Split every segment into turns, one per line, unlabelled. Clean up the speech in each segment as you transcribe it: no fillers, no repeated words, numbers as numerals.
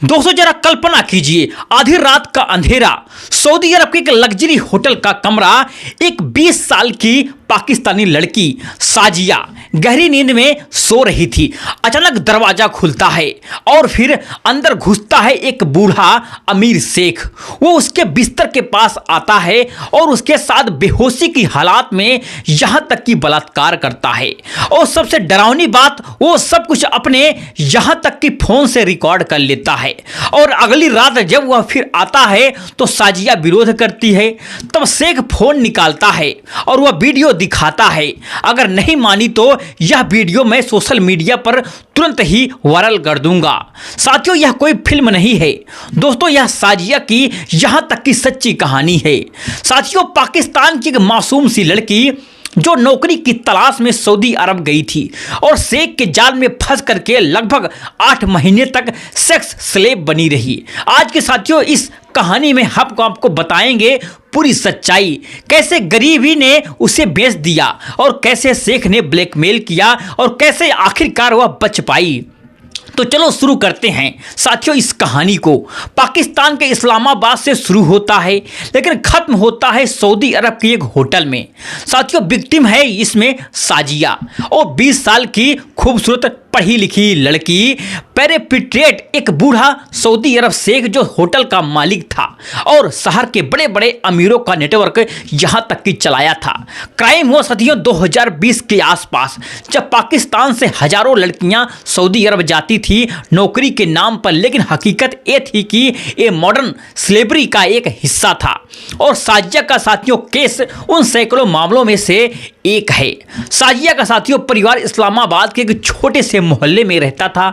दोस्तों जरा कल्पना कीजिए, आधी रात का अंधेरा, सऊदी अरब के एक लग्जरी होटल का कमरा, एक 20 साल की पाकिस्तानी लड़की साजिया गहरी नींद में सो रही थी। अचानक दरवाजा खुलता है और फिर अंदर घुसता है एक बूढ़ा अमीर शेख। वो उसके बिस्तर के पास आता है और उसके साथ बेहोशी की हालात में यहां तक कि बलात्कार करता है। और सबसे डरावनी बात, वो सब कुछ अपने यहां तक कि फोन से रिकॉर्ड कर लेता है। और अगली रात जब वह फिर आता है तो साजिया विरोध करती है। तब शेख फोन निकालता है और वह वीडियो दिखाता है। अगर नहीं मानी तो यह वीडियो मैं सोशल मीडिया पर तुरंत ही वायरल कर दूंगा। साथियों यह कोई फिल्म नहीं है दोस्तों, यह साजिया की यहां तक की सच्ची कहानी है। साथियों पाकिस्तान की एक मासूम सी लड़की जो नौकरी की तलाश में सऊदी अरब गई थी और शेख के जाल में फंस करके लगभग 8 महीने तक सेक्स स्लेव बनी रही। आज के साथियों इस कहानी में हम आपको बताएंगे पूरी सच्चाई, कैसे गरीबी ने उसे बेच दिया और कैसे शेख ने ब्लैकमेल किया और कैसे आखिरकार वह बच पाई। तो चलो शुरू करते हैं साथियों इस कहानी को। पाकिस्तान के इस्लामाबाद से शुरू होता है लेकिन खत्म होता है सऊदी अरब के एक होटल में। साथियों विक्टिम है इसमें साजिया और 20 साल की खूबसूरत पढ़ी लिखी लड़की, पेरेपिट्रेट एक बूढ़ा सऊदी अरब शेख जो होटल का मालिक था और शहर के बड़े बड़े अमीरों का नेटवर्क यहां तक कि चलाया था। क्राइम हुआ साथियों 2020 के आसपास, जब पाकिस्तान से हजारों लड़कियां सऊदी अरब जाती थी नौकरी के नाम पर, लेकिन हकीकत ये थी कि ये मॉडर्न स्लेवरी का एक हिस्सा था। और साजिया का साथियों केस उन सैकड़ों मामलों में से एक है। साजिया का साथियों परिवार इस्लामाबाद के एक छोटे से मोहल्ले में रहता था।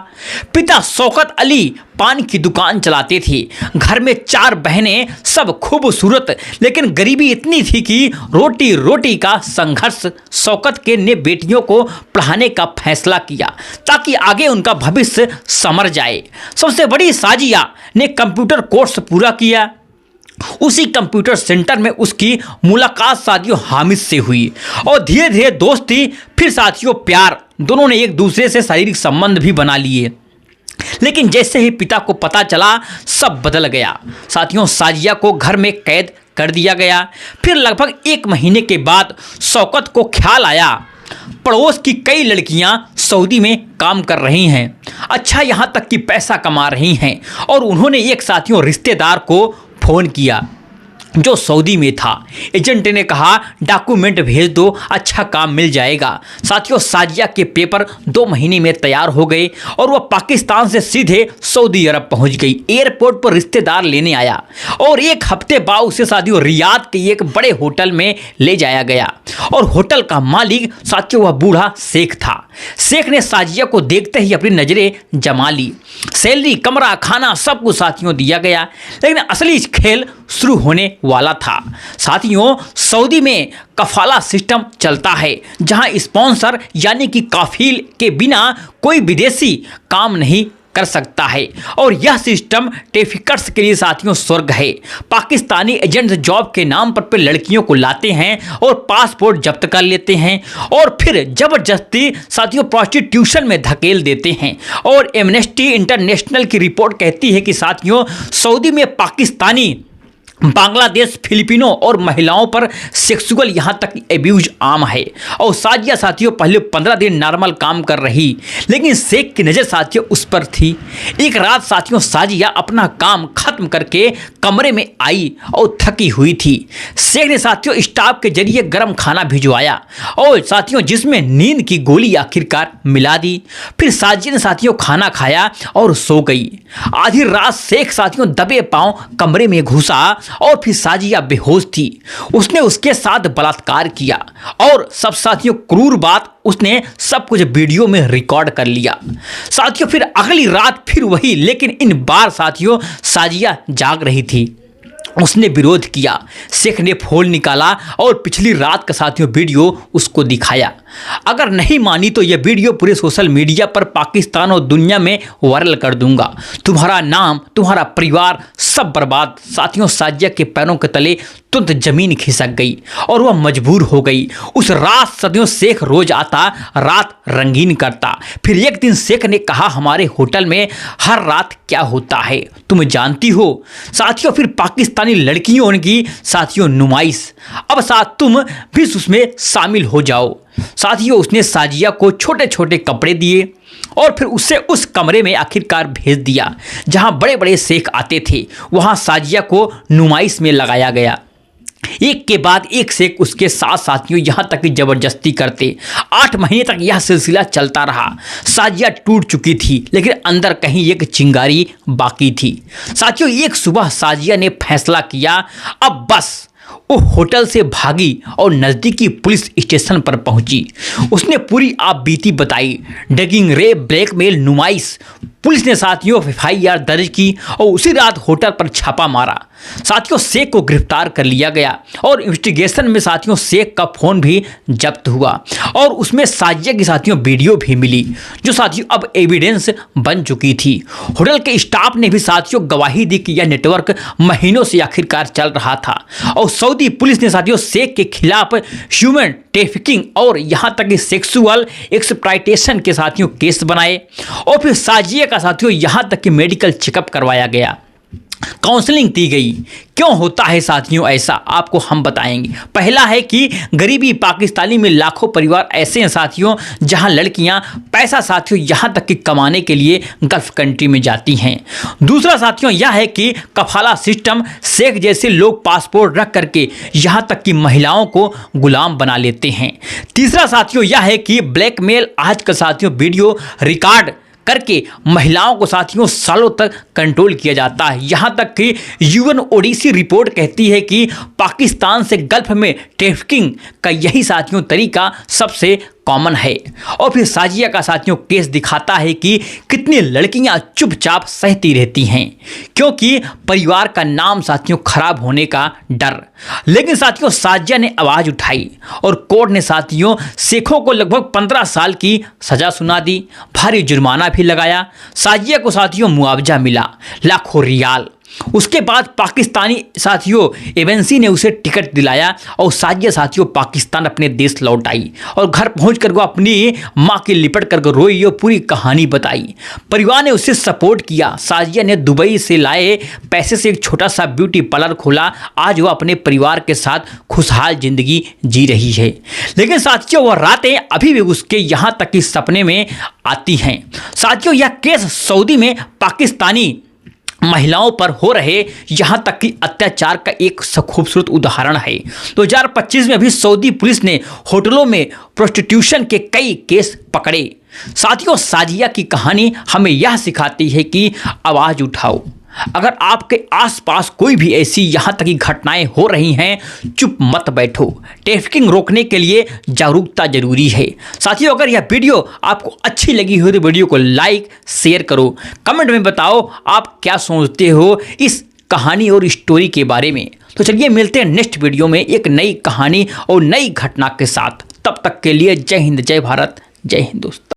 पिता शौकत अली पान की दुकान चलाते थे। घर में 4 बहनें, सब खूबसूरत, लेकिन गरीबी इतनी थी कि रोटी रोटी का संघर्ष। शौकत के ने बेटियों को पढ़ाने का फैसला किया ताकि आगे उनका भविष्य संवर जाए। सबसे बड़ी साजिया ने कंप्यूटर कोर्स पूरा किया। उसी कंप्यूटर सेंटर में उसकी मुलाकात साथियों हामिद से हुई और धीरे धीरे दोस्ती, फिर साथियों प्यार। दोनों ने एक दूसरे से शारीरिक संबंध भी बना लिए। लेकिन जैसे ही पिता को पता चला सब बदल गया। साथियों साजिया को घर में कैद कर दिया गया। फिर लगभग 1 महीने के बाद शौकत को ख्याल आया पड़ोस की कई लड़कियां सऊदी में काम कर रही हैं, अच्छा यहाँ तक कि पैसा कमा रही हैं। और उन्होंने एक साथियों रिश्तेदार को फ़ोन किया जो सऊदी में था। एजेंट ने कहा डॉक्यूमेंट भेज दो, अच्छा काम मिल जाएगा। साथियों साजिया के पेपर 2 महीने में तैयार हो गए और वह पाकिस्तान से सीधे सऊदी अरब पहुंच गई। एयरपोर्ट पर रिश्तेदार लेने आया और 1 हफ्ते बाद उसे साथियों रियाद के एक बड़े होटल में ले जाया गया। और होटल का मालिक साथियों वह बूढ़ा शेख था। शेख ने साजिया को देखते ही अपनी नज़रें जमा ली। सैलरी, कमरा, खाना सब कुछ साथियों दिया गया। लेकिन असली खेल शुरू होने वाला था। साथियों सऊदी में कफाला सिस्टम चलता है जहां स्पॉन्सर यानी कि काफिल के बिना कोई विदेशी काम नहीं कर सकता है। और यह सिस्टम ट्रैफिकर्स के लिए साथियों स्वर्ग है। पाकिस्तानी एजेंट जॉब के नाम पर लड़कियों को लाते हैं और पासपोर्ट जब्त कर लेते हैं और फिर जबरदस्ती साथियों प्रोस्टिट्यूशन में धकेल देते हैं। और एमनेस्टी इंटरनेशनल की रिपोर्ट कहती है कि साथियों सऊदी में पाकिस्तानी, बांग्लादेश, फिलिपिनो और महिलाओं पर सेक्सुअल यहाँ तक एब्यूज आम है। और साजिया साथियों पहले 15 दिन नॉर्मल काम कर रही, लेकिन शेख की नज़र साथियों उस पर थी। एक रात साथियों साजिया अपना काम खत्म करके कमरे में आई और थकी हुई थी। शेख ने साथियों स्टाफ के जरिए गर्म खाना भिजवाया और साथियों जिसमें नींद की गोली आखिरकार मिला दी। फिर साजिया ने साथियों खाना खाया और सो गई। आधी रात शेख साथियों दबे पांव कमरे में घुसा और फिर साजिया बेहोश थी। उसने उसके साथ बलात्कार किया और सब साथियों क्रूर बात, उसने सब कुछ वीडियो में रिकॉर्ड कर लिया। साथियों फिर अगली रात फिर वही, लेकिन इन बार साथियों साजिया जाग रही थी। उसने विरोध किया। शेख ने फोन निकाला और पिछली रात का साथियों वीडियो उसको दिखाया। अगर नहीं मानी तो यह वीडियो पूरे सोशल मीडिया पर, पाकिस्तान और दुनिया में वायरल कर दूंगा। तुम्हारा नाम, तुम्हारा परिवार सब बर्बाद। साथियों, साजिया के पैरों के तले तुरंत जमीन खिसक गई और वह मजबूर हो गई। उस रात सदियों शेख रोज आता, रात रंगीन करता। फिर एक दिन शेख ने कहा, हमारे होटल में हर रात क्या होता है तुम जानती हो? साथियों, फिर पाकिस्तानी लड़कियों की साथियों नुमाइश। अब साथ तुम भी उसमें शामिल हो जाओ। साथियों, उसने साजिया को छोटे छोटे कपड़े दिए और फिर उसे उस कमरे में आखिरकार भेज दिया जहां बड़े बड़े शेख आते थे। वहां साजिया को नुमाइश में लगाया गया। एक के बाद एक शेख उसके साथ साथियों यहां तक कि जबरदस्ती करते। 8 महीने तक यह सिलसिला चलता रहा। साजिया टूट चुकी थी, लेकिन अंदर कहीं एक चिंगारी बाकी थी। साथियों, एक सुबह साजिया ने फैसला किया, अब बस। वो होटल से भागी और नज़दीकी पुलिस स्टेशन पर पहुंची। उसने पूरी आपबीती बताई, डगिंग, रेप, ब्लैकमेल, नुमाइश। पुलिस ने साथियों FIR दर्ज की और उसी रात होटल पर छापा मारा। साथियों, शेख को गिरफ्तार कर लिया गया और इन्वेस्टिगेशन में साथियों शेख का फ़ोन भी जब्त हुआ और उसमें साजिया की साथियों वीडियो भी मिली, जो साथियों अब एविडेंस बन चुकी थी। होटल के स्टाफ ने भी साथियों गवाही दी कि यह नेटवर्क महीनों से आखिरकार चल रहा था और सऊदी पुलिस ने साथियों शेख के खिलाफ ह्यूमन ट्रैफिकिंग और यहाँ तक कि सेक्सुअल एक्सप्लॉयटेशन के साथियों केस बनाए और फिर साजिया का साथियों यहाँ तक कि मेडिकल चेकअप करवाया गया, काउंसलिंग दी गई। क्यों होता है साथियों ऐसा, आपको हम बताएंगे। पहला है कि गरीबी पाकिस्तानी में लाखों परिवार ऐसे हैं साथियों जहां लड़कियां पैसा साथियों यहां तक कि कमाने के लिए गल्फ कंट्री में जाती हैं। दूसरा साथियों यह है कि कफाला सिस्टम, शेख जैसे लोग पासपोर्ट रख करके यहां तक कि महिलाओं को गुलाम बना लेते हैं। तीसरा साथियों यह है कि ब्लैकमेल, आज का साथियों वीडियो रिकॉर्ड करके महिलाओं को साथियों सालों तक कंट्रोल किया जाता है। यहाँ तक कि UNODC रिपोर्ट कहती है कि पाकिस्तान से गल्फ में ट्रैफिकिंग का यही साथियों तरीका सबसे कॉमन है। और फिर साजिया का साथियों केस दिखाता है कि कितनी लड़कियां चुपचाप सहती रहती हैं क्योंकि परिवार का नाम साथियों खराब होने का डर। लेकिन साथियों साजिया ने आवाज़ उठाई और कोर्ट ने साथियों शेखों को लगभग 15 साल की सज़ा सुना दी, भारी जुर्माना भी लगाया। साजिया को साथियों मुआवजा मिला, लाखों रियाल। उसके बाद पाकिस्तानी साथियों एजेंसी ने उसे टिकट दिलाया और साजिया साथियों पाकिस्तान अपने देश लौट आई और घर पहुंचकर वो अपनी मां के लिपट कर रोई और पूरी कहानी बताई। परिवार ने उसे सपोर्ट किया। साजिया ने दुबई से लाए पैसे से एक छोटा सा ब्यूटी पार्लर खोला। आज वो अपने परिवार के साथ खुशहाल जिंदगी जी रही है। लेकिन साथियों वह रातें अभी भी उसके यहाँ तक कि सपने में आती हैं। साथियों यह केस सऊदी में पाकिस्तानी महिलाओं पर हो रहे यहाँ तक कि अत्याचार का एक खूबसूरत उदाहरण है। 2025 में भी सऊदी पुलिस ने होटलों में प्रोस्टिट्यूशन के कई केस पकड़े। साथियों साजिया की कहानी हमें यह सिखाती है कि आवाज़ उठाओ। अगर आपके आसपास कोई भी ऐसी यहाँ तक की घटनाएं हो रही हैं, चुप मत बैठो। ट्रैफिकिंग रोकने के लिए जागरूकता जरूरी है। साथियों अगर यह वीडियो आपको अच्छी लगी हो तो वीडियो को लाइक शेयर करो। कमेंट में बताओ आप क्या सोचते हो इस कहानी और स्टोरी के बारे में। तो चलिए मिलते हैं नेक्स्ट वीडियो में एक नई कहानी और नई घटना के साथ। तब तक के लिए जय हिंद, जय भारत, जय हिंद दोस्तों।